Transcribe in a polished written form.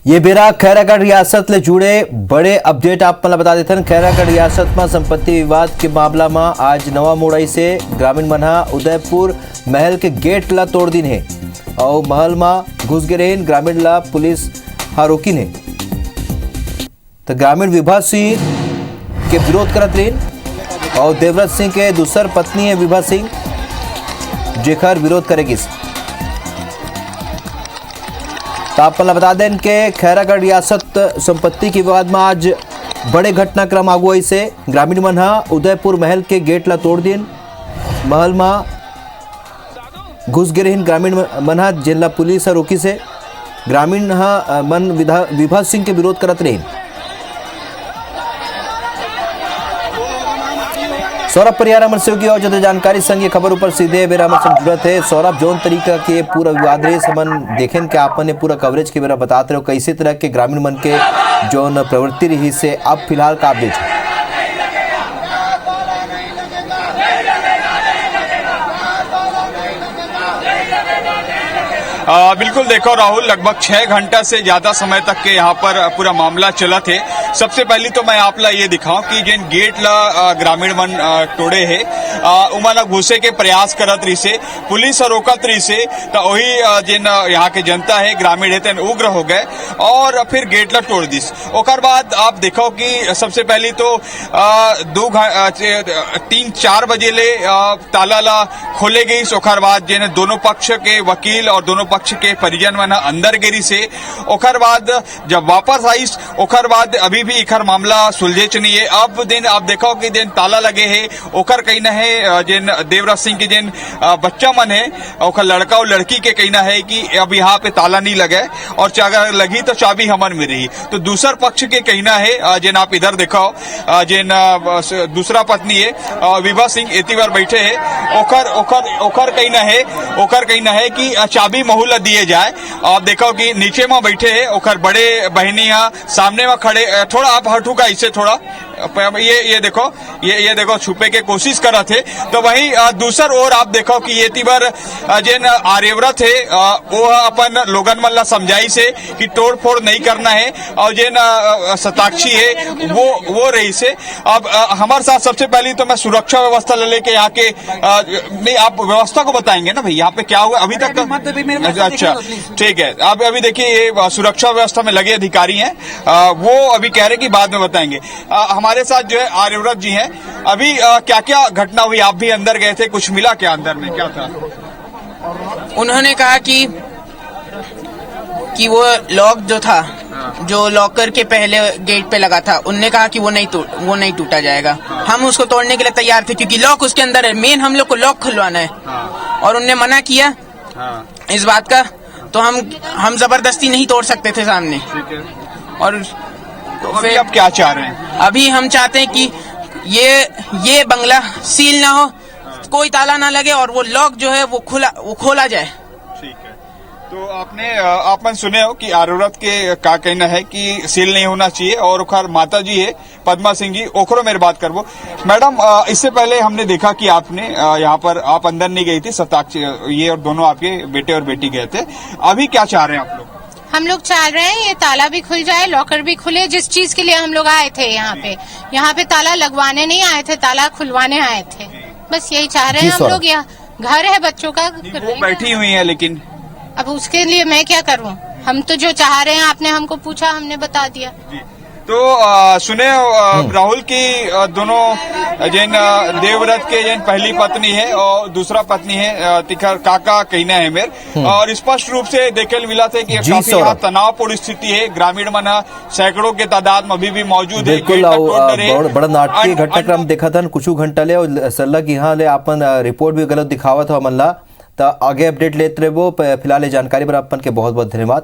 ये बेरा खैरागढ़ रियासत ले जुड़े बड़े अपडेट आप मला बता देते हैं। खैरागढ़ रियासत में संपत्ति विवाद के मामला में आज नवा मोड़ई से ग्रामीण मन उदयपुर महल के गेट ला तोड़ दिन है और महल में घुस गए रहें। ग्रामीण ला पुलिस रोकिन है तो ग्रामीण विभा सिंह के विरोध करत रही और देवव्रत सिंह के दूसर पत्नी है विभा सिंह जेखर विरोध करेगी। तो आप बता दें कि खैरागढ़ रियासत संपत्ति के विवाद में आज बड़े घटनाक्रम आगुई से ग्रामीण मन उदयपुर महल के गेट ला तोड़ दिन महल में घुस गए रही। ग्रामीण मन जिला पुलिस रोकी से ग्रामीण मन विभा सिंह के विरोध करत रही। सौरभ परियार अमर सिंह की और जो जानकारी संग खबर ऊपर सीधे बेरा अमर सिंह जुड़त है। सौरभ जोन तरीका के पूरा विवाद रहे समन देखें कि आपने पूरा कवरेज के बेरा बताते रहो कैसे तरह के ग्रामीण मन के जोन प्रवृत्ति रही से अब फिलहाल का अपडेट है। बिल्कुल देखो राहुल, लगभग 6 घंटा से ज्यादा समय तक के यहाँ पर पूरा मामला चला थे। सबसे पहले तो मैं आप ला ये दिखाऊं कि जिन गेट ला ग्रामीण मन तोड़े है उमन घुसे के प्रयास करत रही से पुलिस रोकत रही से तो वही जिन यहाँ के जनता है ग्रामीण है तेन उग्र हो गए और फिर गेट ला तोड़ दिस। ओकर बाद आप देखो कि सबसे पहले तो 3-4 बजे ले ताला ला खोले गई। ओकर बाद जिन दोनों पक्ष के वकील और दोनों पक्ष के परिजन मन अंदर गिरी से ओकर बाद जब वापस आई ओकर बाद अभी भी इखर मामला सुलझे नहीं है। अब दिन आप देखो कि जिन ताला लगे है ओकर कहना है जिन देवव्रत सिंह के जिन बच्चा मन है ओकर लड़का और लड़की के कहना है कि अब यहाँ पे ताला नहीं लगे और अगर लगी तो चाबी हमन में रही। तो दूसर पक्ष के कहना है जिन आप इधर देखो जिन दूसरा पत्नी है विभा सिंह इतनी बार बैठे है ओकर कहना है कि चाबी महूल दिए जाए। आप देखो कि नीचे में बैठे है ओकर बड़े बहनी सामने में खड़े थोड़ा आप हटूगा इससे थोड़ा ये देखो छुपे के कोशिश करा थे। तो वही दूसर ओर आप देखो कि ये तिबर जिन आर्यव्रत है वो अपन लोगन मन ला समझाई से कि तोड़ फोड़ नहीं करना है और जिन सताक्षी है वो रही से। अब हमारे साथ सबसे पहले तो मैं सुरक्षा व्यवस्था लेके यहाँ के नहीं आप व्यवस्था को बताएंगे ना भाई यहाँ पे क्या हुआ अभी तक तो अच्छा ठीक है। अब अभी देखिए ये सुरक्षा व्यवस्था में लगे अधिकारी हैं वो अभी कह रहे कि बाद में बताएंगे। हमारे साथ जो है आर्यव्रत जी हैं। अभी क्या क्या घटना हुई, आप भी अंदर गए थे, कुछ मिला क्या अंदर में, क्या था? उन्होंने कहा कि वो लॉक जो था जो लॉकर के पहले गेट पे लगा था उनने कहा कि वो नहीं टूटा जाएगा। हम उसको तोड़ने के लिए तैयार थे क्योंकि लॉक उसके अंदर है। मेन हम लोग को लॉक खुलवाना है और उनने मना किया इस बात का। तो हम जबरदस्ती नहीं तोड़ सकते थे सामने। और तो अभी आप क्या चाह रहे हैं? अभी हम चाहते हैं कि ये बंगला सील ना हो, कोई ताला ना लगे और वो लॉक जो है वो खोला जाए। ठीक है। तो आपने सुने हो कि आर्यव्रत के का कहना है कि सील नहीं होना चाहिए और ओखर माता जी है पद्मा सिंह जी ओखरो मेरे बात करबो। मैडम इससे पहले हमने देखा कि आपने यहाँ पर आप अंदर नहीं गई थी, सताक्षी ये और दोनों आपके बेटे और बेटी गए थे। अभी क्या चाह रहे हैं आप लोग? हम लोग चाह रहे हैं ये ताला भी खुल जाए, लॉकर भी खुले। जिस चीज के लिए हम लोग आए थे यहाँ पे ताला लगवाने नहीं आए थे, ताला खुलवाने आए थे। बस यही चाह रहे हैं हम लोग। यहाँ घर है बच्चों का, वो बैठी हुई है लेकिन अब उसके लिए मैं क्या करूँ? हम तो जो चाह रहे हैं आपने हमको पूछा, हमने बता दिया। तो सुने राहुल की दोनों जिन देवव्रत के जिन पहली पत्नी है और दूसरा पत्नी है तिखर काका कहना है मेरे और स्पष्ट रूप से देखे मिला थे कि काफी यहाँ तनावपूर्ण स्थिति है। ग्रामीण मन सैकड़ों के तादाद में अभी भी मौजूद है। बिल्कुल बड़ा नाटकीय घटनाक्रम देखा था कुछ घंटा ले और सल्ला की यहाँ ले अपन रिपोर्ट भी गलत दिखावा था मन ला। तो आगे अपडेट लेते रहे वो फिलहाल जानकारी पर अपन के बहुत बहुत धन्यवाद।